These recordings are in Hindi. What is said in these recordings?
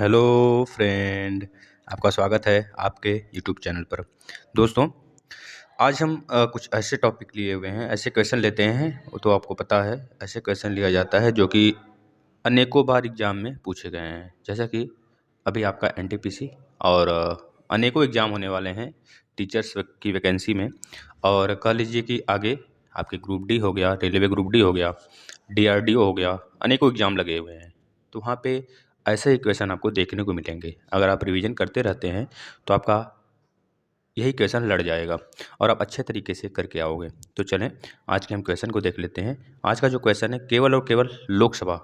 हेलो फ्रेंड, आपका स्वागत है आपके यूट्यूब चैनल पर। दोस्तों, आज हम कुछ ऐसे टॉपिक लिए हुए हैं, ऐसे क्वेश्चन लेते हैं। वो तो आपको पता है, ऐसे क्वेश्चन लिया जाता है जो कि अनेकों बार एग्ज़ाम में पूछे गए हैं। जैसा कि अभी आपका एनटीपीसी और अनेकों एग्ज़ाम होने वाले हैं टीचर्स की वैकेंसी में। और कह लीजिए कि आगे आपके ग्रुप डी हो गया, रेलवे ग्रुप डी हो गया, डीआरडीओ हो गया, अनेकों एग्ज़ाम लगे हुए हैं। तो वहाँ पे ऐसे ही क्वेश्चन आपको देखने को मिलेंगे। अगर आप रिवीजन करते रहते हैं तो आपका यही क्वेश्चन लड़ जाएगा और आप अच्छे तरीके से करके आओगे। तो चलें, आज के हम क्वेश्चन को देख लेते हैं। आज का जो क्वेश्चन है केवल और केवल लोकसभा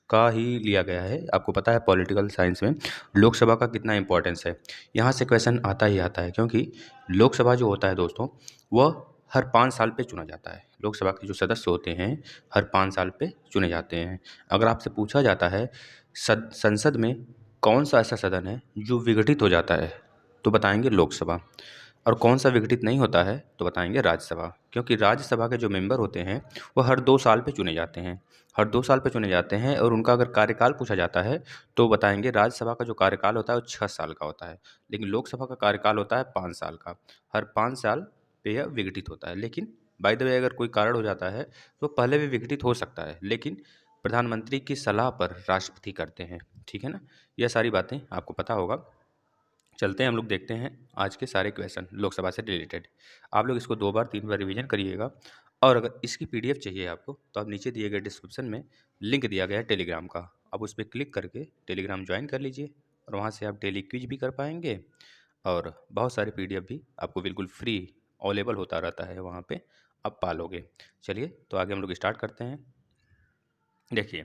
का ही लिया गया है। आपको पता है पॉलिटिकल साइंस में लोकसभा का कितना इंपॉर्टेंस है। यहाँ से क्वेश्चन आता ही आता है, क्योंकि लोकसभा जो होता है दोस्तों, वह हर 5 साल पे चुना जाता है। लोकसभा के जो सदस्य होते हैं हर 5 साल पे चुने जाते हैं। अगर आपसे पूछा जाता है संसद में कौन सा ऐसा सदन है जो विघटित हो जाता है, तो बताएंगे लोकसभा। और कौन सा विघटित नहीं होता है, तो बताएंगे राज्यसभा। क्योंकि राज्यसभा के जो मेंबर होते हैं वो हर 2 साल पे चुने जाते हैं। हर 2 साल पे चुने जाते हैं, और उनका अगर कार्यकाल पूछा जाता है तो बताएंगे राज्यसभा का जो कार्यकाल होता है वो 6 साल का होता है, लेकिन लोकसभा का कार्यकाल होता है 5 साल का। हर 5 साल पे यह विघटित होता है। लेकिन बाय द वे, अगर कोई कारण हो जाता है तो पहले भी विघटित हो सकता है, लेकिन प्रधानमंत्री की सलाह पर राष्ट्रपति करते हैं। ठीक है ना, यह सारी बातें आपको पता होगा। चलते हैं, हम लोग देखते हैं आज के सारे क्वेश्चन लोकसभा से रिलेटेड। आप लोग इसको 2 बार 3 बार रिवीजन करिएगा। और अगर इसकी पीडीएफ चाहिए आपको, तो आप नीचे दिए गए डिस्क्रिप्शन में लिंक दिया गया है टेलीग्राम का, आप उस पर क्लिक करके टेलीग्राम ज्वाइन कर लीजिए। और वहाँ से आप डेली क्विज भी कर पाएंगे, और बहुत सारे पीडीएफ भी आपको बिल्कुल फ्री अवेलेबल होता रहता है वहाँ पे, आप पालोगे। चलिए, तो आगे हम लोग स्टार्ट करते हैं। देखिए,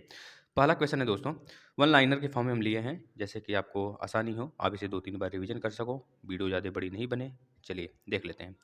पहला क्वेश्चन है दोस्तों, वन लाइनर के फॉर्म में हम लिए हैं, जैसे कि आपको आसानी हो, आप इसे 2 3 बार रिवीजन कर सको, वीडियो ज़्यादा बड़ी नहीं बने। चलिए देख लेते हैं।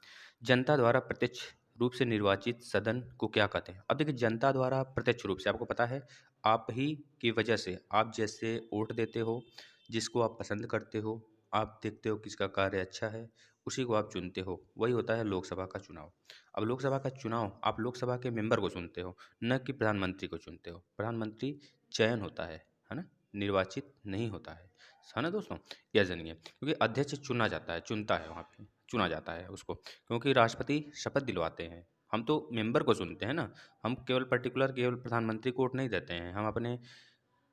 जनता द्वारा प्रत्यक्ष रूप से निर्वाचित सदन को क्या कहते हैं? अब देखिए, जनता द्वारा प्रत्यक्ष रूप से, आपको पता है आप ही की वजह से, आप जैसे वोट देते हो, जिसको आप पसंद करते हो, आप देखते हो किसका कार्य अच्छा है, उसी को आप चुनते हो, वही होता है लोकसभा का चुनाव। अब लोकसभा का चुनाव, आप लोकसभा के मेंबर को चुनते हो, न कि प्रधानमंत्री को चुनते हो। प्रधानमंत्री चयन होता है ना, निर्वाचित नहीं होता है ना दोस्तों। यह जानिए, क्योंकि अध्यक्ष चुना जाता है, चुनता है, वहाँ पे चुना जाता है उसको, क्योंकि राष्ट्रपति शपथ दिलवाते हैं। हम तो मेंबर को चुनते हैं ना, हम केवल पर्टिकुलर केवल प्रधानमंत्री को वोट नहीं देते हैं। हम अपने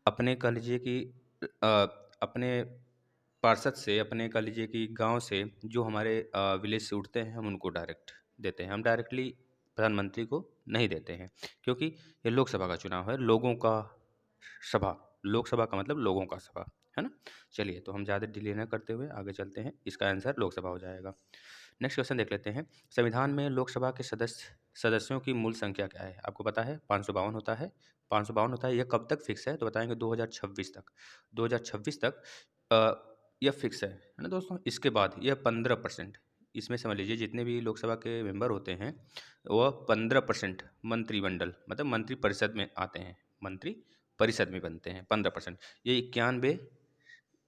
अपने कह लीजिए कि अ, अपने पार्षद से, अपने कह लीजिए कि गांव से जो हमारे विलेज से उठते हैं, हम उनको डायरेक्ट देते हैं। हम डायरेक्टली प्रधानमंत्री को नहीं देते हैं, क्योंकि ये लोकसभा का चुनाव है, लोगों का सभा। लोकसभा का मतलब लोगों का सभा, है ना। चलिए, तो हम ज़्यादा डिले न करते हुए आगे चलते हैं, इसका आंसर लोकसभा हो जाएगा। नेक्स्ट क्वेश्चन देख लेते हैं। संविधान में लोकसभा के सदस्यों की मूल संख्या क्या है? आपको पता है 552 होता है। 552 होता है। यह कब तक फिक्स है? तो बताएंगे 2026 तक। 2026 तक यह फिक्स है ना दोस्तों। इसके बाद यह 15%, इसमें समझ लीजिए जितने भी लोकसभा के मेंबर होते हैं वह 15% मंत्रिमंडल मतलब मंत्री परिषद में आते हैं, मंत्री परिषद में बनते हैं 15%। ये इक्यानवे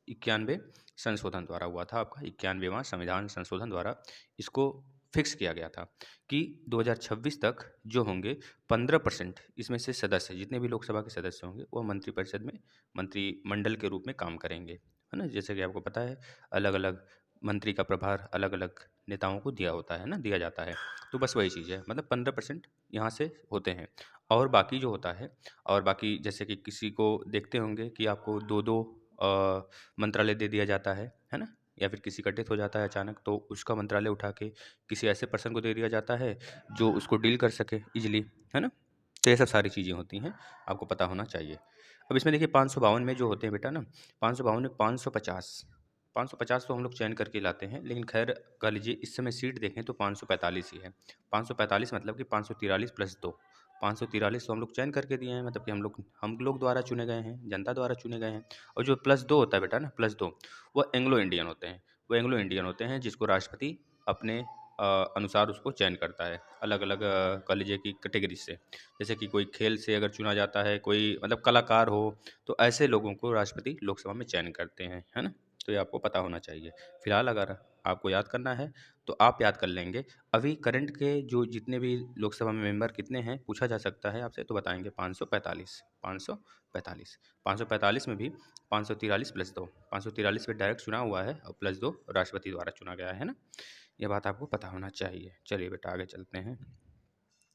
इक्यानवे संशोधन द्वारा हुआ था, आपका 91वां संविधान संशोधन द्वारा इसको फिक्स किया गया था कि 2026 तक जो होंगे 15% इसमें से सदस्य, जितने भी लोकसभा के सदस्य होंगे वह मंत्रिपरिषद में मंत्रिमंडल के रूप में काम करेंगे, है ना। जैसे कि आपको पता है अलग अलग मंत्री का प्रभार अलग अलग नेताओं को दिया होता है ना, दिया जाता है। तो बस वही चीज़ है, मतलब 15% यहाँ से होते हैं। और बाकी जो होता है, और बाकी जैसे कि किसी को देखते होंगे कि आपको दो दो मंत्रालय दे दिया जाता है ना। या फिर किसी का डेथ हो जाता है अचानक, तो उसका मंत्रालय उठा के किसी ऐसे पर्सन को दे दिया जाता है जो उसको डील कर सके इजीली, है ना। तो ये सब सारी चीज़ें होती हैं, आपको पता होना चाहिए। अब इसमें देखिए 552 में जो होते हैं बेटा ना, 552 में 550 तो हम लोग चयन करके लाते हैं, लेकिन खैर कह लीजिए इस समय सीट देखें तो 545 ही है। 545 मतलब कि 543 प्लस 2, 543 तो हम लोग चयन करके दिए हैं, मतलब कि हम लोग द्वारा चुने गए हैं, जनता द्वारा चुने गए हैं। और जो प्लस 2 होता है बेटा ना, प्लस 2, वो एंग्लो इंडियन होते हैं। वो एंग्लो इंडियन होते हैं जिसको राष्ट्रपति अपने अनुसार उसको चयन करता है, अलग अलग कह लीजिए कि कैटेगरी से। जैसे कि कोई खेल से अगर चुना जाता है, कोई मतलब कलाकार हो, तो ऐसे लोगों को राष्ट्रपति लोकसभा में चयन करते हैं, है ना। तो ये आपको पता होना चाहिए। फिलहाल अगर आपको याद करना है तो आप याद कर लेंगे। अभी करंट के जो जितने भी लोकसभा में मेंबर कितने हैं पूछा जा सकता है आपसे, तो बताएंगे 545। 545 545 में भी 543 प्लस 2, 543 पे डायरेक्ट चुना हुआ है और प्लस 2 राष्ट्रपति द्वारा चुना गया है ना। ये बात आपको पता होना चाहिए। चलिए बेटा आगे चलते हैं।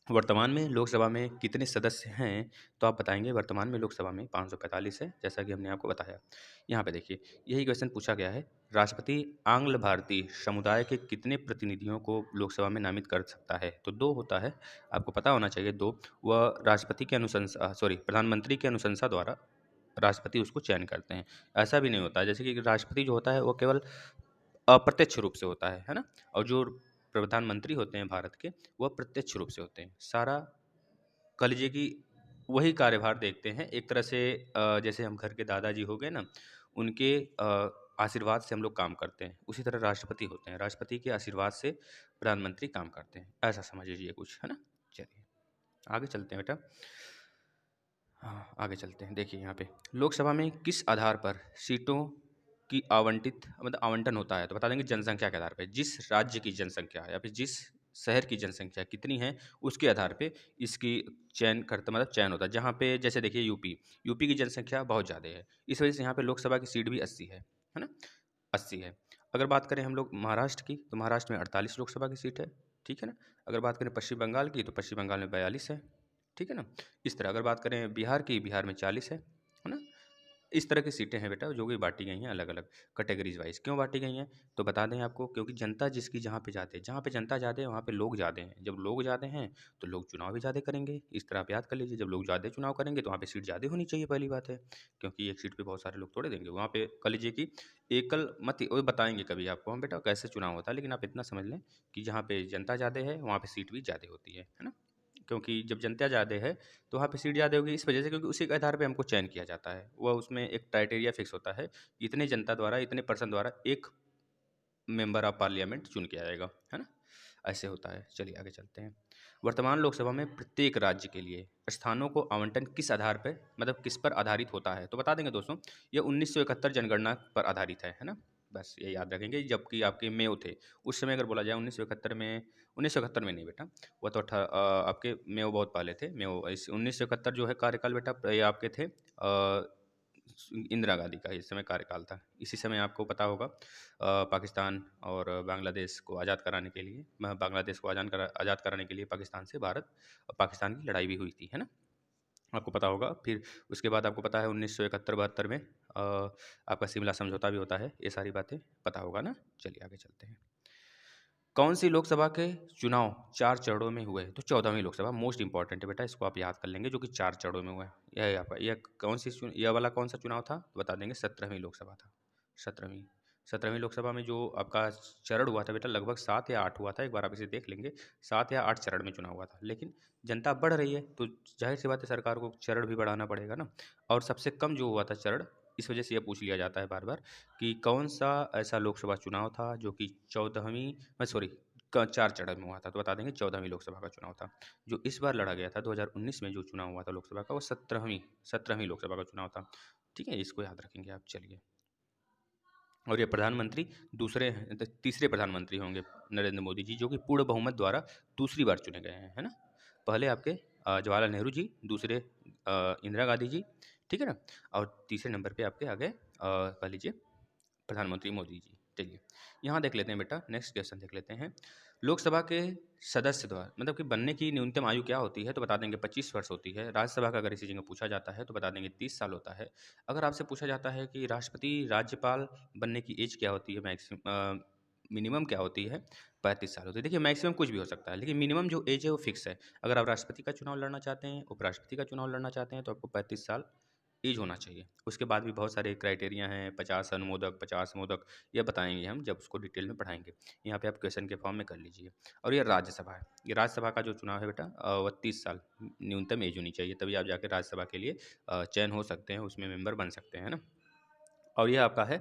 वर्तमान में लोकसभा में कितने सदस्य हैं? तो आप बताएँगे वर्तमान में लोकसभा में 545 है, जैसा कि हमने आपको बताया। यहाँ पे देखिए, यही क्वेश्चन पूछा गया है, राष्ट्रपति आंग्ल भारतीय समुदाय के कितने प्रतिनिधियों को लोकसभा में नामित कर सकता है? तो 2 होता है, आपको पता होना चाहिए 2। वह राष्ट्रपति के प्रधानमंत्री की अनुशंसा द्वारा राष्ट्रपति उसको चयन करते हैं। ऐसा भी नहीं होता है, जैसे कि राष्ट्रपति जो होता है वो केवल अप्रत्यक्ष रूप से होता है ना? और जो प्रधानमंत्री होते हैं भारत के, वह प्रत्यक्ष रूप से होते हैं। सारा कह लीजिए कि वही कार्यभार देखते हैं। एक तरह से जैसे हम घर के दादाजी हो गए ना, उनके आशीर्वाद से हम लोग काम करते हैं। उसी तरह राष्ट्रपति होते हैं, राष्ट्रपति के आशीर्वाद से प्रधानमंत्री काम करते हैं। ऐसा समझ लीजिए कुछ, है ना? चलिए, आगे चलते हैं बेटा। हाँ, आगे चलते हैं। देखिए यहाँ पे लोकसभा में किस आधार पर सीटों की आवंटन होता है? तो बता देंगे जनसंख्या के आधार पे। जिस राज्य की जनसंख्या या फिर जिस शहर की जनसंख्या कितनी है, उसके आधार पे इसकी चयन होता है। जहाँ पे जैसे देखिए यूपी की जनसंख्या बहुत ज़्यादा है। इस वजह से यहाँ पे लोकसभा की सीट भी 80 है ना? 80 है। अगर बात करें हम लोग महाराष्ट्र की, तो महाराष्ट्र में 48 लोकसभा की सीट है, ठीक है ना? अगर बात करें पश्चिम बंगाल की, तो पश्चिम बंगाल में 42 है, ठीक है ना? इस तरह अगर बात करें बिहार की, बिहार में 40 है ना? इस तरह की सीटें हैं बेटा जो कि बाँटी गई हैं अलग-अलग कैटेगरीज़ वाइज़। क्यों बाँटी गई हैं? तो बता दें आपको, क्योंकि जनता जिसकी जहाँ पे जनता ज़्यादा है वहाँ पे लोग ज़्यादा हैं। जब लोग ज़्यादा हैं तो लोग चुनाव भी ज़्यादा करेंगे। इस तरह आप याद कर लीजिए, जब लोग ज़्यादा चुनाव करेंगे तो वहाँ पे सीट ज़्यादा होनी चाहिए, पहली बात है। क्योंकि एक सीट पे बहुत सारे लोग थोड़े देंगे। वहाँ पे कह लीजिए कि एकल मत वो बताएँगे कभी आपको हम बेटा कैसे चुनाव होता है। लेकिन आप इतना समझ लें कि जहाँ पे जनता ज़्यादा है वहाँ पे सीट भी ज़्यादा होती है ना? क्योंकि जब जनता ज़्यादा है तो वहाँ पे सीट ज़्यादा होगी इस वजह से, क्योंकि उसी के आधार पे हमको चयन किया जाता है। वह उसमें एक क्राइटेरिया फिक्स होता है, इतने जनता द्वारा, इतने पर्सन द्वारा एक मेंबर ऑफ पार्लियामेंट चुन किया जाएगा, है ना? ऐसे होता है। चलिए आगे चलते हैं। वर्तमान लोकसभा में प्रत्येक राज्य के लिए स्थानों को आवंटन किस आधार पे मतलब किस पर आधारित होता है? तो बता देंगे दोस्तों, ये 1971 जनगणना पर आधारित है ना? बस ये याद रखेंगे। जबकि आपके मेयो थे, उस समय अगर बोला जाए 1971 में नहीं बेटा, वो तो आपके मेयो बहुत पहले थे। मेयो इस 1971 जो है कार्यकाल बेटा, ये आपके थे इंदिरा गांधी का इस समय कार्यकाल था। इसी समय आपको पता होगा पाकिस्तान और बांग्लादेश को आज़ाद कराने के लिए बांग्लादेश को आज़ाद कराने के लिए पाकिस्तान से भारत और पाकिस्तान की लड़ाई भी हुई थी, है ना? आपको पता होगा। फिर उसके बाद आपको पता है 1971-72 में आपका शिमला समझौता भी होता है। ये सारी बातें पता होगा ना? चलिए आगे चलते हैं। कौन सी लोकसभा के चुनाव 4 चरणों में हुए? तो 14वीं लोकसभा मोस्ट इंपॉर्टेंट है बेटा, इसको आप याद कर लेंगे, जो कि 4 चरणों में हुआ है। यह कौन सी यह वाला कौन सा चुनाव था? तो बता देंगे 17वीं लोकसभा था। 17वीं 17वीं लोकसभा में जो आपका चरण हुआ था बेटा, लगभग 7 या 8 हुआ था। एक बार आप इसे देख लेंगे, 7 या 8 चरण में चुनाव हुआ था। लेकिन जनता बढ़ रही है तो जाहिर सी बात है सरकार को चरण भी बढ़ाना पड़ेगा ना। और सबसे कम जो हुआ था चरण, इस वजह से यह पूछ लिया जाता है बार बार कि कौन सा ऐसा लोकसभा चुनाव था जो कि 14वीं मैं सॉरी 4 चरण में हुआ था। तो बता देंगे 14वीं लोकसभा का चुनाव था। जो इस बार लड़ा गया था 2019 में जो चुनाव हुआ था लोकसभा का, वो 17वीं लोकसभा का चुनाव था। ठीक है, इसको याद रखेंगे आप। चलिए, और ये प्रधानमंत्री तीसरे प्रधानमंत्री होंगे नरेंद्र मोदी जी, जो कि पूर्ण बहुमत द्वारा दूसरी बार चुने गए हैं, है ना? पहले आपके जवाहरलाल नेहरू जी, दूसरे इंदिरा गांधी जी, ठीक है ना? और तीसरे नंबर पे आपके आगे कह लीजिए प्रधानमंत्री मोदी जी। चलिए, यहाँ देख लेते हैं बेटा, नेक्स्ट क्वेश्चन देख लेते हैं। लोकसभा के सदस्य द्वारा मतलब कि बनने की न्यूनतम आयु क्या होती है? तो बता देंगे 25 वर्ष होती है। राज्यसभा का अगर इसी जगह पूछा जाता है तो बता देंगे 30 साल होता है। अगर आपसे पूछा जाता है कि राष्ट्रपति राज्यपाल बनने की एज क्या होती है, मिनिमम क्या होती है? 35 साल होती है। देखिए, मैक्सिमम कुछ भी हो सकता है, लेकिन मिनिमम जो एज है वो फिक्स है। अगर आप राष्ट्रपति का चुनाव लड़ना चाहते हैं, उपराष्ट्रपति का चुनाव लड़ना चाहते हैं, तो आपको 35 साल एज होना चाहिए। उसके बाद भी बहुत सारे क्राइटेरिया हैं, 50 अनुमोदक, 50 मोदक, ये बताएँगे हम जब उसको डिटेल में पढ़ाएँगे। यहाँ पे आप क्वेश्चन के फॉर्म में कर लीजिए। और ये राज्यसभा है। ये राज्यसभा का जो चुनाव है बेटा, वो 30 साल न्यूनतम एज होनी चाहिए, तभी आप जाके राज्यसभा के लिए चयन हो सकते हैं, उसमें मेंबर बन सकते हैं, है ना? और ये आपका है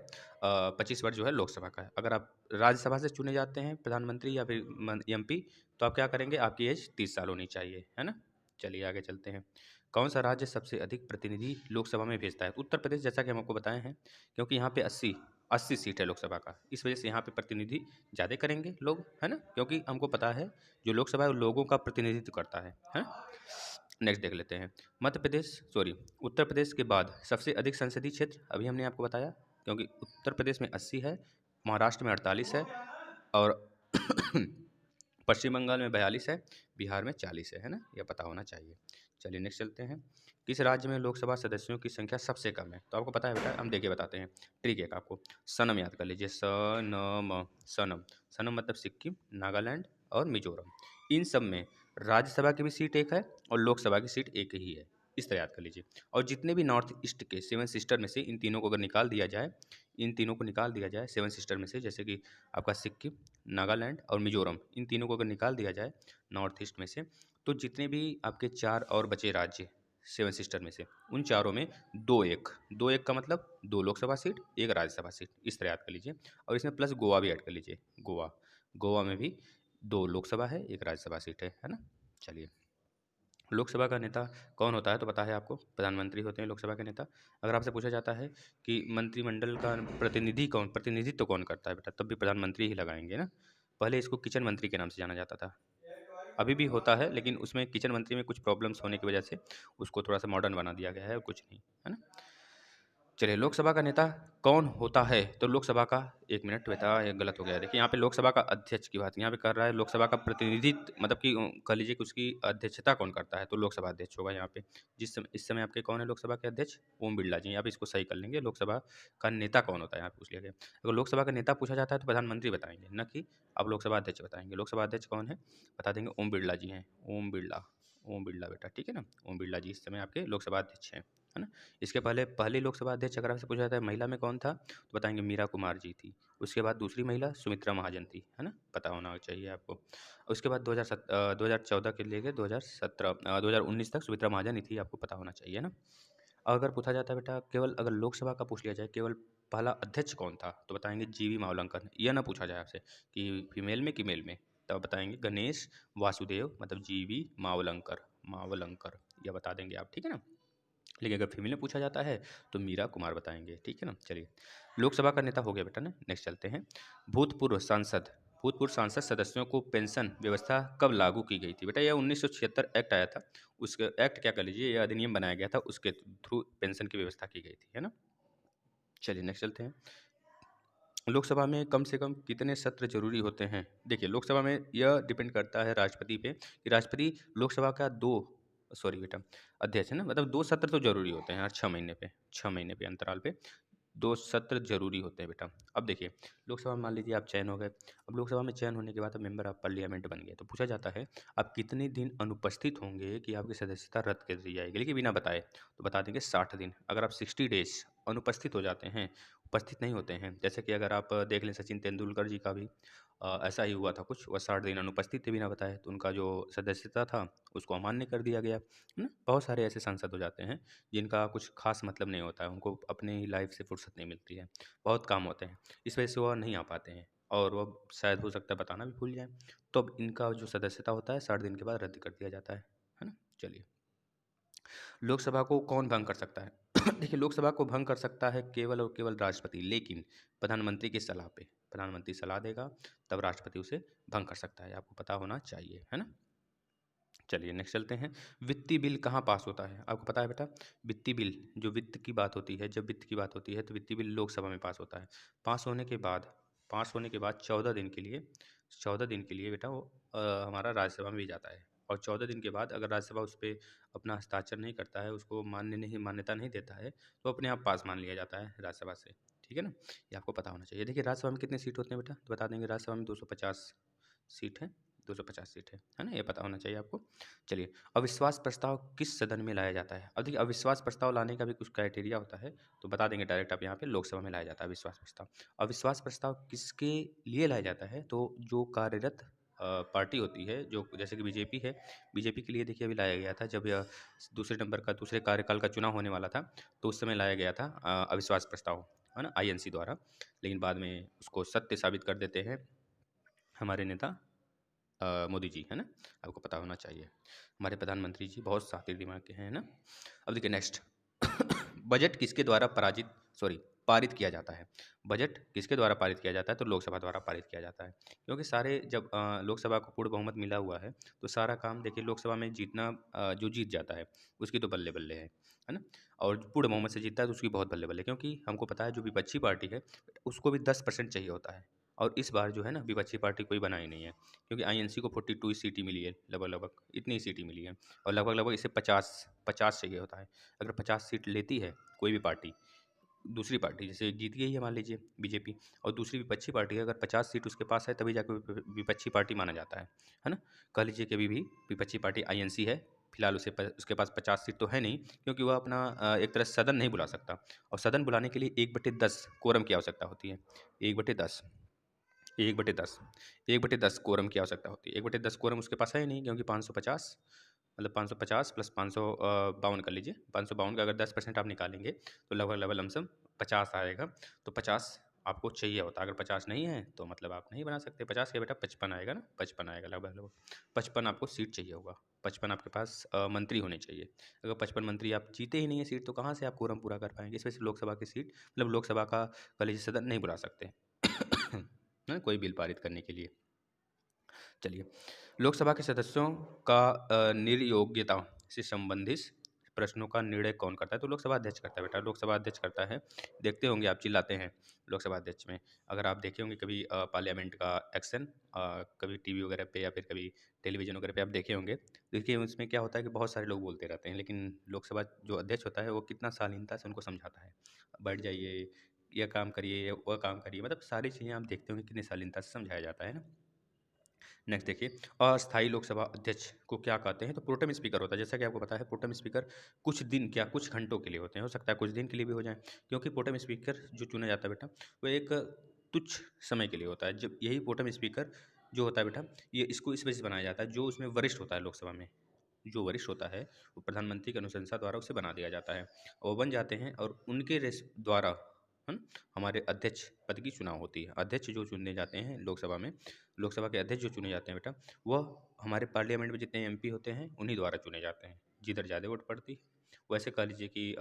25 वर्ष जो है लोकसभा का है। अगर आप राज्यसभा से चुने जाते हैं प्रधानमंत्री या फिर एमपी, तो आप क्या करेंगे? आपकी एज 30 साल होनी चाहिए, है ना? चलिए आगे चलते हैं। कौन सा राज्य सबसे अधिक प्रतिनिधि लोकसभा में भेजता है? उत्तर प्रदेश, जैसा कि हम आपको बताए हैं, क्योंकि यहाँ पे 80 80 सीट है लोकसभा का। इस वजह से यहाँ पे प्रतिनिधि ज़्यादा करेंगे लोग, है ना, क्योंकि हमको पता है जो लोकसभा है वो लोगों का प्रतिनिधित्व करता है ना। नेक्स्ट देख लेते हैं। मध्य प्रदेश, सॉरी, उत्तर प्रदेश के बाद सबसे अधिक संसदीय क्षेत्र अभी हमने आपको बताया, क्योंकि उत्तर प्रदेश में 80 है, महाराष्ट्र में 48 है, और पश्चिम बंगाल में 42 है, बिहार में 40 है ना, यह पता होना चाहिए। चलिए नेक्स्ट चलते हैं। किस राज्य में लोकसभा सदस्यों की संख्या सबसे कम है? तो आपको पता है बेटा, हम देख के बताते हैं। ट्रिक एक आपको, सनम याद कर लीजिए, सनम, सनम, सनम मतलब सिक्किम, नागालैंड और मिजोरम। इन सब में राज्यसभा की भी सीट एक है और लोकसभा की सीट एक ही है, इस तरह याद कर लीजिए। और जितने भी नॉर्थ ईस्ट के 7 सिस्टर में से इन तीनों को अगर निकाल दिया जाए, इन तीनों को निकाल दिया जाए 7 सिस्टर में से, जैसे कि आपका सिक्किम, नागालैंड और मिजोरम, इन तीनों को अगर निकाल दिया जाए नॉर्थ ईस्ट में से, तो जितने भी आपके 4 और बचे राज्य 7 सिस्टर में से, उन चारों में 2-1, 2-1 का मतलब 2 लोकसभा सीट, 1 राज्यसभा सीट, इस तरह याद कर लीजिए। और इसमें प्लस गोवा भी ऐड कर लीजिए, गोवा, गोवा में भी 2 लोकसभा है, 1 राज्यसभा सीट है ना। चलिए, लोकसभा का नेता कौन होता है? तो पता है आपको, प्रधानमंत्री होते हैं लोकसभा के नेता। अगर आपसे पूछा जाता है कि मंत्रिमंडल का प्रतिनिधित्व कौन करता है बेटा, तब भी प्रधानमंत्री ही लगाएंगे ना। पहले इसको किचन मंत्री के नाम से जाना जाता था, अभी भी होता है, लेकिन उसमें किचन मंत्री में कुछ प्रॉब्लम्स होने की वजह से उसको थोड़ा सा मॉडर्न बना दिया गया है, और कुछ नहीं, है ना। चलिए, लोकसभा का नेता कौन होता है? तो लोकसभा का, एक मिनट बेटा, ये गलत हो गया है। देखिए यहाँ पे लोकसभा का अध्यक्ष की बात यहाँ पे कर रहा है, लोकसभा का प्रतिनिधित्व मतलब कि कह लीजिए कि उसकी अध्यक्षता कौन करता है, तो लोकसभा अध्यक्ष होगा यहाँ पे। इस समय आपके कौन है लोकसभा के अध्यक्ष? ओम बिरला जी। यहाँ पे इसको सही कर लेंगे, लोकसभा का नेता कौन होता है यहाँ पे पूछ लिया गया। अगर लोकसभा का नेता पूछा जाता है तो प्रधानमंत्री बताएंगे, न कि अब लोकसभा अध्यक्ष बताएंगे। लोकसभा अध्यक्ष कौन है बता देंगे, ओम बिरला जी हैं, ओम बिरला, ओम बिरला बेटा, ठीक है ना। ओम बिरला जी इस समय आपके लोकसभा अध्यक्ष हैं, है ना। इसके पहले पहली लोकसभा अध्यक्ष अगर आपसे पूछा जाता है महिला में कौन था, तो बताएंगे मीरा कुमार जी थी। उसके बाद दूसरी महिला सुमित्रा महाजन थी, है ना, पता होना चाहिए आपको। उसके बाद 2014 के लेके 2019 तक सुमित्रा महाजन ही थी, आपको पता होना चाहिए ना। और अगर पूछा जाता है बेटा केवल, अगर लोकसभा का पूछ लिया जाए केवल पहला अध्यक्ष कौन था, तो बताएंगे जीवी मावलंकर। यह ना पूछा जाए आपसे कि फीमेल में कि मेल में, तब बताएंगे गणेश वासुदेव, मतलब जीवी मावलंकर, मावलंकर, यह बता देंगे आप, ठीक है ना। लेकिन अगर फीमेल में पूछा जाता है तो मीरा कुमार बताएंगे, ठीक है ना। चलिए, लोकसभा का नेता हो गया बेटा ना। नेक्स्ट चलते हैं। भूतपूर्व सांसद सदस्यों को पेंशन व्यवस्था कब लागू की गई थी? बेटा यह 1976 एक्ट आया था, उसके एक्ट क्या कर लीजिए, यह अधिनियम बनाया गया था, उसके थ्रू पेंशन की व्यवस्था की गई थी, है ना। चलिए नेक्स्ट चलते हैं। लोकसभा में कम से कम कितने सत्र जरूरी होते हैं? देखिए, लोकसभा में यह डिपेंड करता है राष्ट्रपति पे कि राष्ट्रपति लोकसभा का दो, सॉरी बेटा, अध्यक्ष है ना, मतलब 2 सत्र तो जरूरी होते हैं हर 6 महीने पे अंतराल पे 2 सत्र जरूरी होते हैं बेटा। अब देखिए, लोकसभा में मान लीजिए आप चयन हो गए। अब लोकसभा में चयन होने के बाद आप मेंबर ऑफ पार्लियामेंट बन गए, तो पूछा जाता है आप कितने दिन अनुपस्थित होंगे कि आपकी सदस्यता रद्द कर दी जाएगी, लेकिन बिना बताए, तो बता देंगे 60 दिन। अगर आप 60 डेज अनुपस्थित हो जाते हैं, उपस्थित नहीं होते हैं, जैसे कि अगर आप देख लें सचिन तेंदुलकर जी का भी ऐसा ही हुआ था कुछ, वह 60 दिन अनुपस्थित थे बिना बताए, तो उनका जो सदस्यता था उसको अमान्य कर दिया गया, है ना। बहुत सारे ऐसे सांसद हो जाते हैं जिनका कुछ खास मतलब नहीं होता है, उनको अपने ही लाइफ से फुर्सत नहीं मिलती है, बहुत काम होते हैं, इस वजह से वह नहीं आ पाते हैं, और वह शायद हो सकता है बताना भी भूल जाएं। तो अब इनका जो सदस्यता होता है 60 दिन के बाद रद्द कर दिया जाता है ना। चलिए, लोकसभा को कौन भंग कर सकता है? देखिए, लोकसभा को भंग कर सकता है केवल और केवल राष्ट्रपति, लेकिन प्रधानमंत्री की सलाह पे, प्रधानमंत्री सलाह देगा तब राष्ट्रपति उसे भंग कर सकता है, आपको पता होना चाहिए, है ना। चलिए नेक्स्ट चलते हैं। वित्तीय बिल कहाँ पास होता है? आपको पता है बेटा, वित्तीय बिल, जो वित्त की बात होती है, जब वित्त की बात होती है तो वित्तीय बिल लोकसभा में पास होता है। पास होने के बाद 14 दिन के लिए बेटा वो हमारा राज्यसभा में भी जाता है, और 14 दिन के बाद अगर राज्यसभा उस पर अपना हस्ताक्षर नहीं करता है, उसको मान्यता नहीं देता है, तो अपने आप पास मान लिया जाता है राज्यसभा से, ठीक है ना। ये आपको पता होना चाहिए। देखिए, राज्यसभा में कितने सीट होते हैं बेटा, तो बता देंगे राज्यसभा में 250 सीट है, 250 सीट है ना, ये पता होना चाहिए आपको। चलिए, अविश्वास प्रस्ताव किस सदन में लाया जाता है? अब देखिए, अविश्वास प्रस्ताव लाने का भी कुछ क्राइटेरिया होता है, तो बता देंगे डायरेक्ट आप यहाँ पे लोकसभा में लाया जाता है अविश्वास प्रस्ताव। अविश्वास प्रस्ताव किसके लिए लाया जाता है? तो जो कार्यरत पार्टी होती है, जो जैसे कि बीजेपी है, बीजेपी के लिए देखिए अभी लाया गया था, जब यह दूसरे कार्यकाल का चुनाव होने वाला था, तो उस समय लाया गया था अविश्वास प्रस्ताव, है ना, आईएनसी द्वारा। लेकिन बाद में उसको सत्य साबित कर देते हैं हमारे नेता मोदी जी, है ना, आपको पता होना चाहिए। हमारे प्रधानमंत्री जी बहुत शातिर दिमाग के हैं, है ना। अब देखिए नेक्स्ट। बजट किसके द्वारा पारित किया जाता है। बजट किसके द्वारा पारित किया जाता है? तो लोकसभा द्वारा पारित किया जाता है। क्योंकि सारे जब लोकसभा को पूर्ण बहुमत मिला हुआ है, तो सारा काम देखिए लोकसभा में जीतना जो जीत जाता है उसकी तो बल्ले-बल्ले है ना? और पूर्ण बहुमत से जीतता है तो उसकी बहुत बल्ले-बल्ले, क्योंकि हमको पता है जो विपक्षी पार्टी है उसको भी 10% चाहिए होता है। और इस बार जो है ना विपक्षी पार्टी कोई बना ही नहीं है, क्योंकि आईएनसी को 42 सीटें मिली है लगभग-लगभग, इतनी ही सीटें मिली हैं और लगभग-लगभग इसे 50 चाहिए होता है। अगर 50 सीट लेती है कोई भी पार्टी, दूसरी पार्टी जैसे जीत गई है मान लीजिए बीजेपी, और दूसरी विपक्षी पार्टी है, अगर 50 सीट उसके पास है तभी जाकर विपक्षी पार्टी माना जाता है ना? कह लीजिए कि अभी भी विपक्षी पार्टी आईएनसी है, फिलहाल उसके पास 50 सीट तो है नहीं, क्योंकि वह अपना एक तरह से सदन नहीं बुला सकता, और सदन बुलाने के लिए 1/10 कोरम की आवश्यकता होती है। 1/10 1/10 1/10 कोरम की आवश्यकता होती है। 1/10 कोरम उसके पास है ही नहीं, क्योंकि 550 मतलब 550 प्लस 552 कर लीजिए, 552 का अगर 10% आप निकालेंगे तो लगभग लमसम 50 आएगा। तो 50 आपको चाहिए होता है। अगर 50 नहीं है तो मतलब आप नहीं बना सकते। 50 क्या बेटा 55 आएगा ना, 55 आएगा लगभग 55 आपको सीट चाहिए होगा। 55 आपके पास मंत्री होने चाहिए। अगर 55 मंत्री आप जीते ही नहीं है सीट, तो कहाँ से आप कोरम पूरा कर पाएंगे? इसमें से लोकसभा की सीट मतलब लोकसभा का कह लीजिए सदन नहीं बुला सकते ना, कोई बिल पारित करने के लिए। चलिए, लोकसभा के सदस्यों का निर्योग्यता से संबंधित प्रश्नों का निर्णय कौन करता है? तो लोकसभा अध्यक्ष करता है बेटा, लोकसभा अध्यक्ष करता है। देखते होंगे आप चिल्लाते हैं लोकसभा अध्यक्ष में, अगर आप देखे होंगे कभी पार्लियामेंट का एक्शन, कभी टीवी वगैरह पे या फिर कभी टेलीविज़न वगैरह पे आप देखे होंगे। देखिए उसमें क्या होता है कि बहुत सारे लोग बोलते रहते हैं, लेकिन लोकसभा जो अध्यक्ष होता है वो कितना शालीनता से उनको समझाता है। बैठ जाइए, यह काम करिए, वह काम करिए, मतलब सारी चीज़ें आप देखते होंगे कितनी शालीनता से समझाया जाता है ना। नेक्स्ट देखिए, अस्थायी लोकसभा अध्यक्ष को क्या कहते हैं? तो प्रोटेम स्पीकर होता है। जैसा कि आपको पता है प्रोटेम स्पीकर कुछ दिन क्या कुछ घंटों के लिए होते हैं, हो सकता है कुछ दिन के लिए भी हो जाएँ, क्योंकि प्रोटेम स्पीकर जो चुना जाता है बेटा, वो एक तुच्छ समय के लिए होता है। जब यही प्रोटेम स्पीकर जो होता है बेटा, ये इसको इस वजह से बनाया जाता है, जो उसमें वरिष्ठ होता है लोकसभा में, जो वरिष्ठ होता है वो प्रधानमंत्री की अनुशंसा द्वारा उसे बना दिया जाता है। वो बन जाते हैं और उनके द्वारा हमारे अध्यक्ष पद की चुनाव होती है। अध्यक्ष जो चुने जाते हैं लोकसभा में, लोकसभा के अध्यक्ष जो चुने जाते हैं बेटा, वह हमारे पार्लियामेंट में जितने एमपी होते हैं उन्हीं द्वारा चुने जाते हैं, जिधर ज़्यादा वोट पड़ती है। वैसे कह लीजिए कि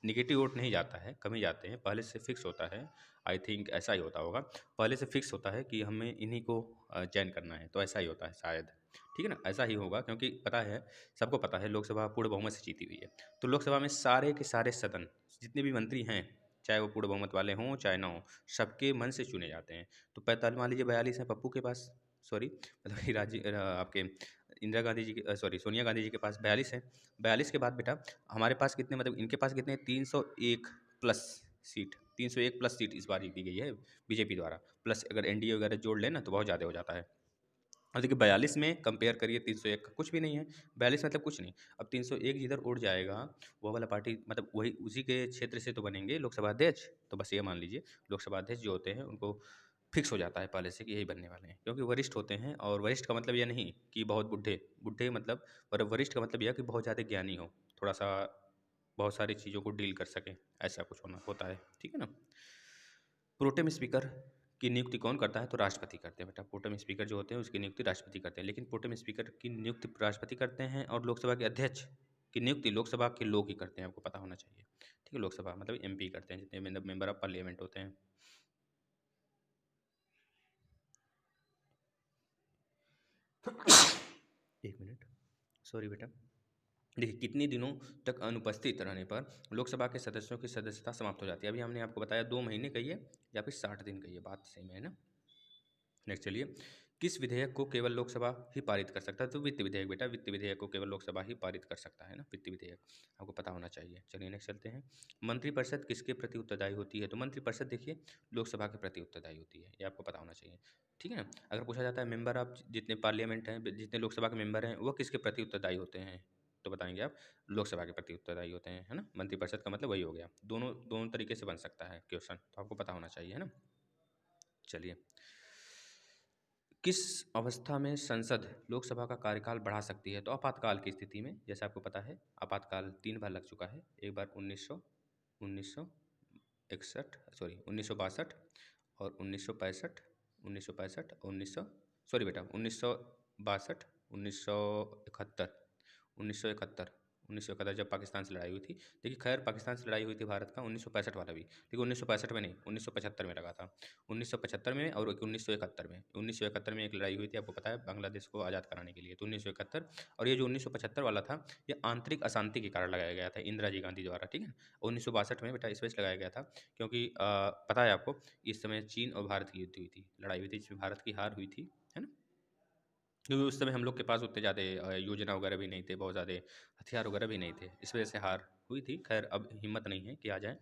निगेटिव वोट नहीं जाता है, कम ही जाते हैं, पहले से फिक्स होता है। आई थिंक ऐसा ही होता होगा, पहले से फिक्स होता है कि हमें इन्हीं को चयन करना है, तो ऐसा ही होता है शायद। ठीक है ना, ऐसा ही होगा, क्योंकि पता है, सबको पता है लोकसभा पूर्ण बहुमत से जीती हुई है। तो लोकसभा में सारे के सारे सदन जितने भी मंत्री हैं, चाहे वो पूर्ण बहुमत वाले हों चाहे ना हों, सबके मन से चुने जाते हैं। तो 45 मान लीजिए 42 हैं पप्पू के पास, सॉरी मतलब कि आपके इंदिरा गांधी जी के सॉरी सोनिया गांधी जी के पास 42 हैं। 42 के बाद बेटा हमारे पास कितने, मतलब इनके पास कितने, 301 प्लस सीट, 301 प्लस सीट इस बार जीती गई है बीजेपी द्वारा, प्लस अगर एनडीए वगैरह जोड़ लें ना तो बहुत ज़्यादा हो जाता है। और देखिए 42 में कंपेयर करिए 301 का, कुछ भी नहीं है। 42 मतलब कुछ नहीं। अब 301 जिधर उड़ जाएगा, वो वाला पार्टी मतलब वही उसी के क्षेत्र से तो बनेंगे लोकसभा अध्यक्ष। तो बस ये मान लीजिए लोकसभा अध्यक्ष जो होते हैं उनको फिक्स हो जाता है पहले से कि यही बनने वाले हैं, क्योंकि वरिष्ठ होते हैं। और वरिष्ठ का मतलब यह नहीं कि बहुत बुढ़े बुढ़े मतलब, और वरिष्ठ का मतलब यह कि बहुत ज़्यादा ज्ञानी हो, थोड़ा सा बहुत सारी चीज़ों को डील कर सकें, ऐसा कुछ होना होता है। ठीक है ना। प्रोटेम स्पीकर की नियुक्ति कौन करता है? तो राष्ट्रपति करते हैं बेटा। प्रोटेम स्पीकर जो होते हैं उसकी नियुक्ति राष्ट्रपति करते हैं, लेकिन प्रोटेम स्पीकर की नियुक्ति राष्ट्रपति करते हैं और लोकसभा के अध्यक्ष की नियुक्ति लोकसभा के लोग ही करते हैं, आपको पता होना चाहिए। ठीक है, लोकसभा मतलब एमपी करते हैं, जितने मेंबर ऑफ पार्लियामेंट होते हैं। एक मिनट, सॉरी बेटा। देखिए कितने दिनों तक अनुपस्थित रहने पर लोकसभा के सदस्यों की सदस्यता समाप्त हो जाती है? अभी हमने आपको बताया 2 महीने कहिए या फिर 60 दिन कहिए, बात सेम है ना। नेक्स्ट चलिए, किस विधेयक को केवल लोकसभा ही पारित कर सकता है? तो वित्त विधेयक बेटा, वित्त विधेयक को केवल लोकसभा ही पारित कर सकता है ना, वित्त विधेयक आपको पता होना चाहिए। चलिए नेक्स्ट चलते हैं। मंत्रिपरिषद किसके प्रति उत्तरदायी होती है? तो मंत्रिपरिषद देखिए लोकसभा के प्रति उत्तरदायी होती है, ये आपको पता होना चाहिए। ठीक है ना। अगर पूछा जाता है मेंबर ऑफ जितने पार्लियामेंट हैं, जितने लोकसभा के मेंबर हैं, वो किसके प्रति उत्तरदायी होते हैं? तो बताएंगे आप लोकसभा के प्रति उत्तरदायी होते हैं, है ना। मंत्रिपरिषद का मतलब वही हो गया। दोनों दोनों तरीके से बन सकता है क्वेश्चन, तो आपको पता होना चाहिए, है ना। चलिए, किस अवस्था में संसद लोकसभा का कार्यकाल बढ़ा सकती है? तो आपातकाल की स्थिति में, जैसे आपको पता है आपातकाल 3 बार लग चुका है। एक बार 1961 सॉरी 1962 और 1965, 1965 और 1900 सॉरी बेटा 1962, 1971, 1971, 1971 जब पाकिस्तान से लड़ाई हुई थी। देखिए खैर पाकिस्तान से लड़ाई हुई थी भारत का 1965 वाला भी, लेकिन 1965 में नहीं, 1975 में लगा था। 1975 में और एक 1971 में। 1971 में एक लड़ाई हुई थी, आपको पता है, बांग्लादेश को आज़ाद कराने के लिए। तो 1971 और ये जो 1975 वाला था, ये आंतरिक अशांति के कारण लगाया गया था इंदिरा जी गांधी द्वारा, ठीक है। 1962 में बेटा इस वजह से लगाया गया था क्योंकि पता है आपको, इस समय चीन और भारत की युद्ध हुई थी, लड़ाई हुई थी, जिसमें भारत की हार हुई थी, है ना। क्योंकि उस समय हम लोग के पास उतने ज़्यादा योजना वगैरह भी नहीं थे, बहुत ज़्यादा हथियार वगैरह भी नहीं थे, इस वजह से हार हुई थी। खैर अब हिम्मत नहीं है कि आ जाए,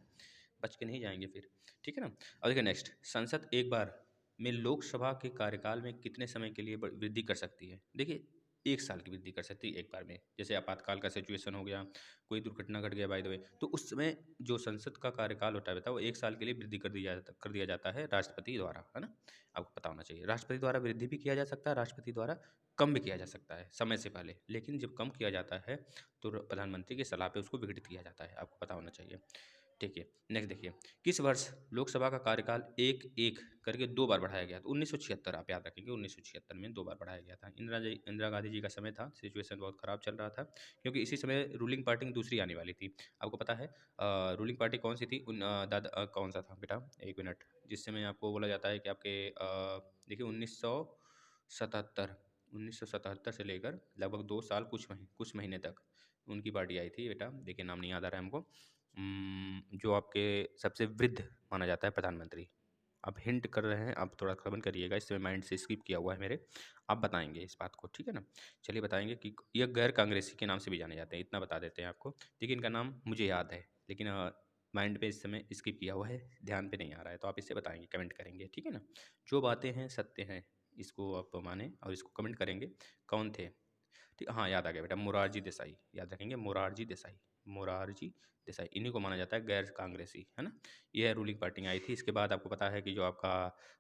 बच के नहीं जाएंगे फिर, ठीक है ना। अब देखिए नेक्स्ट, संसद एक बार में लोकसभा के कार्यकाल में कितने समय के लिए वृद्धि कर सकती है। देखिए 1 साल की वृद्धि कर सकती है एक बार में, जैसे आपातकाल का सिचुएशन हो गया, कोई दुर्घटना घट गया बाय द वे, तो उस समय जो संसद का कार्यकाल होता है बेटा, वो 1 साल के लिए वृद्धि कर दिया जाता है राष्ट्रपति द्वारा, है ना। आपको पता होना चाहिए, राष्ट्रपति द्वारा वृद्धि भी किया जा सकता है, राष्ट्रपति द्वारा कम भी किया जा सकता है समय से पहले, लेकिन जब कम किया जाता है तो प्रधानमंत्री की सलाह पे उसको विघटित किया जाता है, आपको पता होना चाहिए। ठीक है, नेक्स्ट देखिए, किस वर्ष लोकसभा का कार्यकाल एक एक करके 2 बार बढ़ाया गया था। 1976, आप याद रखेंगे, 1976 में 2 बार बढ़ाया गया था। इंदिरा गांधी जी का समय था, सिचुएशन बहुत ख़राब चल रहा था, क्योंकि इसी समय रूलिंग पार्टी दूसरी आने वाली थी। आपको पता है रूलिंग पार्टी कौन सी थी, कौन सा था बेटा, एक मिनट, जिस समय आपको बोला जाता है कि आपके देखिए 1977, 1977 से लेकर लगभग 2 साल कुछ महीने तक उनकी पार्टी आई थी बेटा, देखिए नाम नहीं याद आ रहा है हमको। जो आपके सबसे वृद्ध माना जाता है प्रधानमंत्री। आप हिंट कर रहे हैं, आप थोड़ा श्रवण करिएगा, इस समय माइंड से स्किप किया हुआ है मेरे। आप बताएंगे इस बात को, ठीक है ना। चलिए बताएंगे कि ये गैर कांग्रेसी के नाम से भी जाने जाते हैं, इतना बता देते हैं आपको। देखिए इनका नाम मुझे याद है, लेकिन माइंड पे इस समय स्किप किया हुआ है, ध्यान पे नहीं आ रहा है, तो आप इससे बताएंगे, कमेंट करेंगे, ठीक है ना। जो बातें हैं सत्य हैं, इसको आप माने और इसको कमेंट करेंगे। कौन थे, ठीक, हाँ याद आ गया बेटा, मोरारजी देसाई, याद रखेंगे, मोरारजी देसाई, मोरारजी देसाई, इन्हीं को माना जाता है गैर कांग्रेसी, है ना। ये रूलिंग पार्टी आई थी। इसके बाद आपको पता है कि जो आपका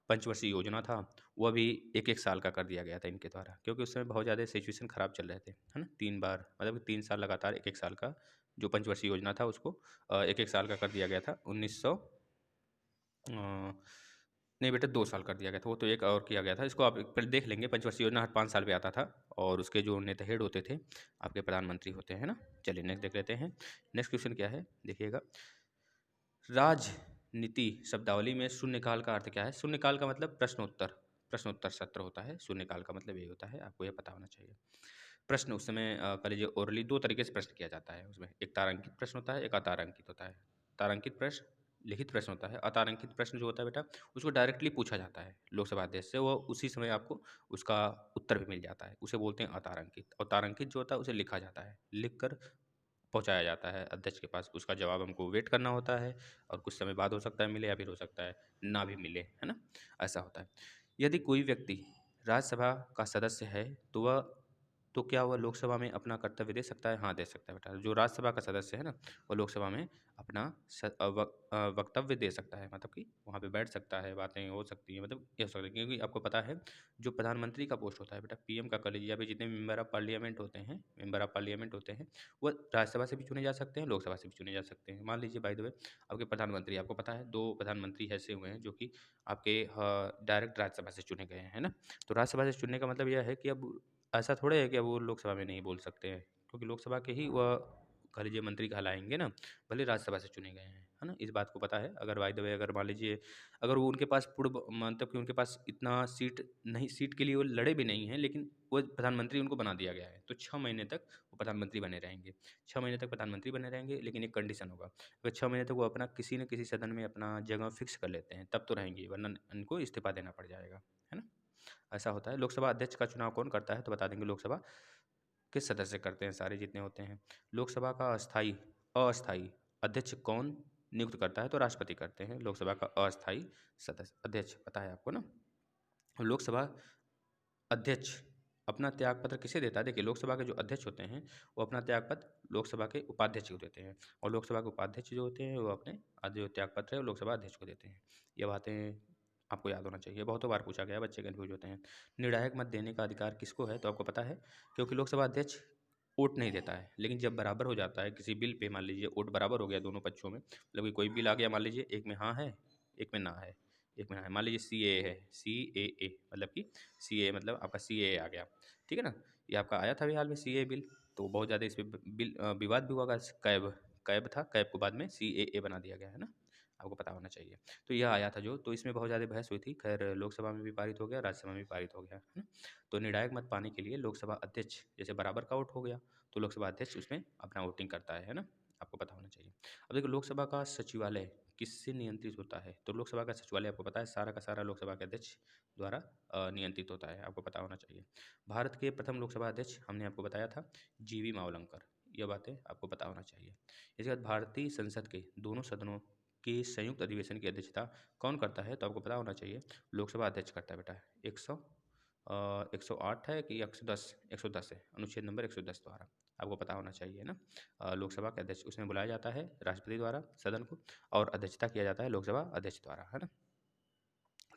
पंचवर्षीय योजना था, वह भी 1-1 साल का कर दिया गया था इनके द्वारा, क्योंकि उस समय बहुत ज़्यादा सिचुएशन खराब चल रहे थे, है ना। 3 बार मतलब 3 साल लगातार 1-1 साल का जो पंचवर्षीय योजना था, उसको 1-1 साल का कर दिया गया था। 1900 नहीं बेटा 2 साल कर दिया गया था, वो तो एक और किया गया था, इसको आप पहले देख लेंगे। पंचवर्षीय योजना हर 5 साल पे आता था, और उसके जो नेता हेड होते थे आपके प्रधानमंत्री होते हैं ना। चलिए नेक्स्ट देख लेते हैं। नेक्स्ट क्वेश्चन क्या है, देखिएगा, राजनीति शब्दावली में शून्यकाल का अर्थ क्या है। शून्यकाल का मतलब प्रश्नोत्तर, प्रश्नोत्तर सत्र होता है, शून्यकाल का मतलब ये होता है, आपको ये पता होना चाहिए। प्रश्न उस समय कह लीजिए ओरली 2 तरीके से प्रश्न किया जाता है उसमें, एक तारांकित प्रश्न होता है, एक अतारांकित होता है। तारांकित प्रश्न लिखित प्रश्न होता है, अतारांकित प्रश्न जो होता है बेटा, उसको डायरेक्टली पूछा जाता है लोकसभा अध्यक्ष से, वो उसी समय आपको उसका उत्तर भी मिल जाता है, उसे बोलते हैं अतारांकित। और तारांकित जो होता है उसे लिखा जाता है, लिख कर पहुँचाया जाता है अध्यक्ष के पास, उसका जवाब हमको वेट करना होता है, और कुछ समय बाद हो सकता है मिले, या फिर हो सकता है ना भी मिले, है ना, ऐसा होता है। यदि कोई व्यक्ति राज्यसभा का सदस्य है तो वह, तो क्या वह लोकसभा में अपना कर्तव्य दे सकता है। हाँ दे सकता है बेटा, जो राज्यसभा का सदस्य है ना, वो लोकसभा में अपना वक्तव्य दे सकता है, मतलब कि वहाँ पे बैठ सकता है, बातें हो सकती हैं, मतलब ये हो सकता है, क्योंकि आपको पता है जो प्रधानमंत्री का पोस्ट होता है बेटा, पीएम का कर लीजिए, या फिर जितने मेंबर ऑफ पार्लियामेंट होते हैं, मेंबर ऑफ पार्लियामेंट होते हैं, वो राज्यसभा से भी चुने जा सकते हैं, लोकसभा से भी चुने जा सकते हैं। मान लीजिए बाय द वे आपके प्रधानमंत्री, आपको पता है 2 प्रधानमंत्री ऐसे हुए हैं जो कि आपके डायरेक्ट राज्यसभा से चुने गए हैं ना। तो राज्यसभा से चुनने का मतलब यह है कि अब ऐसा थोड़े है कि अब वो लोकसभा में नहीं बोल सकते हैं, क्योंकि लोकसभा के ही वह कह लीजिए मंत्री कहलाएँगे ना, भले राज्यसभा से चुने गए हैं, है ना? इस बात को पता है। अगर बाय द वे अगर मान लीजिए अगर वो उनके पास पूर्ण मतलब कि उनके पास इतना सीट के लिए वो लड़े भी नहीं हैं, लेकिन वो प्रधानमंत्री उनको बना दिया गया है, तो 6 महीने तक वो प्रधानमंत्री बने रहेंगे। 6 महीने तक प्रधानमंत्री बने रहेंगे, लेकिन एक कंडीशन होगा, अगर 6 महीने तक वो अपना किसी न किसी सदन में अपना जगह फिक्स कर लेते हैं, तब तो रहेंगे, वरना इनको इस्तीफ़ा देना पड़ जाएगा, है ना? ऐसा होता है। लोकसभा अध्यक्ष का चुनाव कौन करता है, तो बता देंगे, लोकसभा के सदस्य करते हैं, सारे जितने होते हैं। लोकसभा का अस्थाई अध्यक्ष कौन नियुक्त करता है, तो राष्ट्रपति करते हैं लोकसभा का अस्थाई सदस्य अध्यक्ष, पता है आपको ना। लोकसभा अध्यक्ष अपना त्यागपत्र किसे देता है, देखिए लोकसभा के जो अध्यक्ष होते हैं वो अपना त्यागपत्र लोकसभा के उपाध्यक्ष को देते हैं, और लोकसभा के उपाध्यक्ष जो होते हैं वो अपने जो त्यागपत्र है वो लोकसभा अध्यक्ष को देते हैं। ये बातें आपको याद होना चाहिए, बहुतों बार पूछा गया है, बच्चे कन्फ्यूज होते हैं। निर्णायक मत देने का अधिकार किसको है, तो आपको पता है, क्योंकि लोकसभा अध्यक्ष वोट नहीं देता है, लेकिन जब बराबर हो जाता है किसी बिल पे, मान लीजिए वोट बराबर हो गया दोनों पक्षों में, मतलब कि कोई बिल आ गया, मान लीजिए एक में हाँ है, एक में ना है, एक में हाँ है, मान लीजिए CAA है, CAA मतलब कि CAA मतलब आपका CAA आ गया, ठीक है ना। ये आपका आया था अभी हाल में CAA बिल, तो बहुत ज़्यादा इस पे विवाद भी हुआ। कैब कैब था, कैब को बाद में CAA बना दिया गया है ना, आपको पता होना चाहिए। तो यह आया था जो, तो इसमें बहुत ज़्यादा बहस हुई थी। खैर लोकसभा में भी पारित हो गया, राज्यसभा में भी पारित हो गया, है ना। तो निर्णायक मत पाने के लिए लोकसभा अध्यक्ष, जैसे बराबर का वोट हो गया तो लोकसभा अध्यक्ष उसमें अपना वोटिंग करता है ना, आपको पता होना चाहिए। अब देखो लोकसभा का सचिवालय किससे नियंत्रित होता है, तो लोकसभा का सचिवालय आपको पता है सारा का सारा लोकसभा के अध्यक्ष द्वारा नियंत्रित होता है, आपको पता होना चाहिए। भारत के प्रथम लोकसभा अध्यक्ष हमने आपको बताया था GV मावलंकर, यह बातें आपको पता होना चाहिए। इसके बाद भारतीय संसद के दोनों सदनों के संयुक्त अधिवेशन की अध्यक्षता कौन करता है, तो आपको पता होना चाहिए लोकसभा अध्यक्ष करता है बेटा। 108 है कि 110, 110 है, अनुच्छेद नंबर 110 द्वारा, आपको पता होना चाहिए ना। लोकसभा के अध्यक्ष उसमें बुलाया जाता है राष्ट्रपति द्वारा सदन को, और अध्यक्षता किया जाता है लोकसभा अध्यक्ष द्वारा, है ना।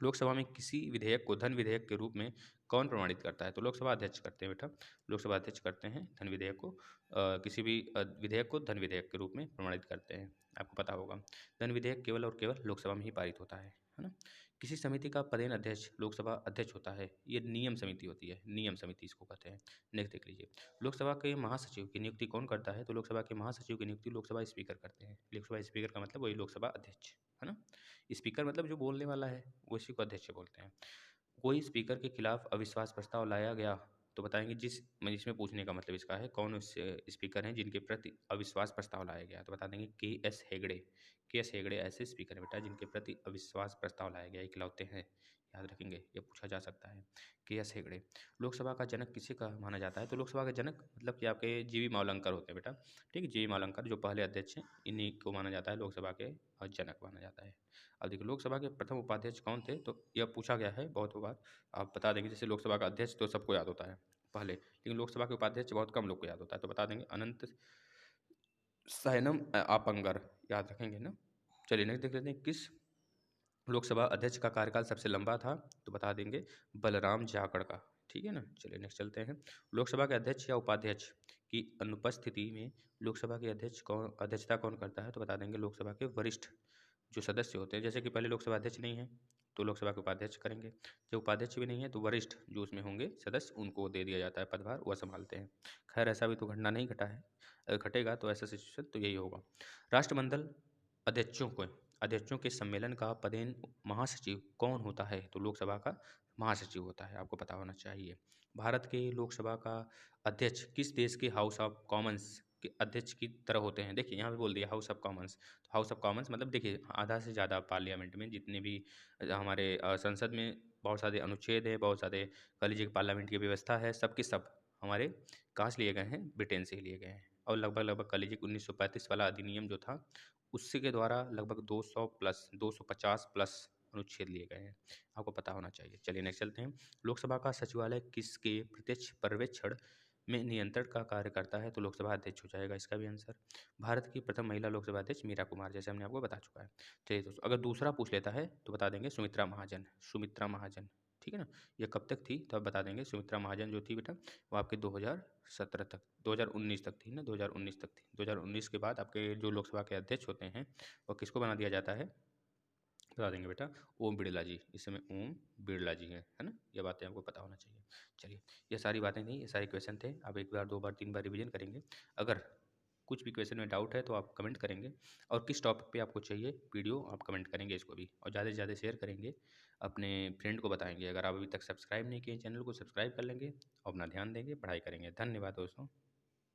लोकसभा में किसी विधेयक को धन विधेयक के रूप में कौन प्रमाणित करता है, तो लोकसभा अध्यक्ष करते हैं बेटा। लोकसभा अध्यक्ष करते हैं धन विधेयक को, किसी भी विधेयक को धन विधेयक के रूप में प्रमाणित करते हैं, आपको पता होगा। धन विधेयक केवल और केवल लोकसभा में ही पारित होता है ना। किसी समिति का पदेन अध्यक्ष लोकसभा अध्यक्ष होता है, ये नियम समिति होती है, नियम समिति इसको कहते हैं। नेक्स्ट देख लीजिए, लोकसभा के महासचिव की नियुक्ति कौन करता है, तो लोकसभा के महासचिव की नियुक्ति लोकसभा स्पीकर करते हैं। लोकसभा स्पीकर का मतलब वही लोकसभा अध्यक्ष, है ना। स्पीकर मतलब जो बोलने वाला है वो इसी को अध्यक्ष बोलते हैं। कोई स्पीकर के खिलाफ अविश्वास प्रस्ताव लाया गया तो बताएंगे इसमें पूछने का मतलब इसका है कौन उस स्पीकर हैं जिनके प्रति अविश्वास प्रस्ताव लाया गया, तो बता देंगे KS हेगड़े। KS हेगड़े ऐसे स्पीकर हैं बेटा जिनके प्रति अविश्वास प्रस्ताव लाया गया, इकलौते हैं, याद रखेंगे, ये पूछा जा सकता है। KS हेगड़े। लोकसभा का जनक किसे का माना जाता है, तो लोकसभा का जनक मतलब कि आपके GV मावलंकर होते हैं बेटा, ठीक है। GV मावलंकर जो पहले अध्यक्ष हैं, इन्हीं को माना जाता है लोकसभा के जनक माना जाता है। अब देखिए लोकसभा के प्रथम उपाध्यक्ष कौन थे, तो यह पूछा गया है बहुत बार, आप बता देंगे। जैसे लोकसभा का अध्यक्ष तो सबको याद होता है पहले, लेकिन लोकसभा के उपाध्यक्ष बहुत कम लोग को याद होता है, तो बता देंगे अनंत सैनम आपंगर, याद रखेंगे ना। चलिए नेक्स्ट देख लेते हैं, किस लोकसभा अध्यक्ष का कार्यकाल सबसे लंबा था, तो बता देंगे बलराम जाखड़ का, ठीक है ना। चलिए नेक्स्ट चलते हैं, लोकसभा के अध्यक्ष या उपाध्यक्ष की अनुपस्थिति में लोकसभा के अध्यक्षता कौन करता है, तो बता देंगे लोकसभा के वरिष्ठ जो सदस्य होते हैं। जैसे कि पहले लोकसभा अध्यक्ष नहीं है तो लोकसभा के उपाध्यक्ष करेंगे, जब उपाध्यक्ष भी नहीं है तो वरिष्ठ जो उसमें होंगे सदस्य उनको दे दिया जाता है पदभार, वह संभालते हैं। खैर ऐसा भी तो घटना नहीं घटा है, अगर घटेगा तो ऐसा सिचुएशन तो यही होगा। राष्ट्रमंडल अध्यक्षों के सम्मेलन का पदेन महासचिव कौन होता है, तो लोकसभा का महासचिव होता है, आपको पता होना चाहिए। भारत के लोकसभा का अध्यक्ष किस देश के हाउस ऑफ कॉमन्स के अध्यक्ष की तरह होते हैं, देखिए यहाँ पे बोल दिया हाउस ऑफ कॉमन्स, तो हाउस ऑफ कॉमन्स मतलब देखिए आधा से ज़्यादा पार्लियामेंट में जितने भी हमारे संसद में बहुत सारे अनुच्छेद है, बहुत सारे कह लीजिए पार्लियामेंट की व्यवस्था है, सब के सब हमारे कहाँ से लिए गए हैं, ब्रिटेन से ही लिए गए हैं। और लगभग लगभग कह लीजिए 1935 वाला अधिनियम जो था उससे के द्वारा लगभग 200 प्लस 250 प्लस अनुच्छेद लिए गए हैं, आपको पता होना चाहिए। चलिए नेक्स्ट चलते हैं, लोकसभा का सचिवालय किसके प्रत्यक्ष पर्यवेक्षण में नियंत्रण का कार्य करता है, तो लोकसभा अध्यक्ष हो जाएगा इसका भी आंसर। भारत की प्रथम महिला लोकसभा अध्यक्ष मीरा कुमार, जैसे हमने आपको बता चुका है। चलिए दोस्तों, अगर दूसरा पूछ लेता है तो बता देंगे सुमित्रा महाजन, सुमित्रा महाजन, ठीक है ना। ये कब तक थी, तो आप बता देंगे सुमित्रा महाजन जो थी बेटा वो आपके 2017 तक, 2019 तक थी ना, 2019 तक थी। 2019 के बाद आपके जो लोकसभा के अध्यक्ष होते हैं वो किसको बना दिया जाता है, बता देंगे बेटा ओम बिड़ला जी, इस समय ओम बिड़ला जी हैं, है ना। ये बातें आपको पता होना चाहिए। चलिए ये सारी बातें नहीं, ये सारे क्वेश्चन थे, आप एक बार दो बार तीन बार रिवीजन करेंगे। अगर कुछ भी क्वेश्चन में डाउट है तो आप कमेंट करेंगे, और किस टॉपिक पे आपको चाहिए वीडियो आप कमेंट करेंगे इसको भी, और ज़्यादा से ज़्यादा शेयर करेंगे, अपने फ्रेंड को बताएंगे। अगर आप अभी तक सब्सक्राइब नहीं किए चैनल को सब्सक्राइब कर लेंगे और अपना ध्यान देंगे, पढ़ाई करेंगे। धन्यवाद दोस्तों।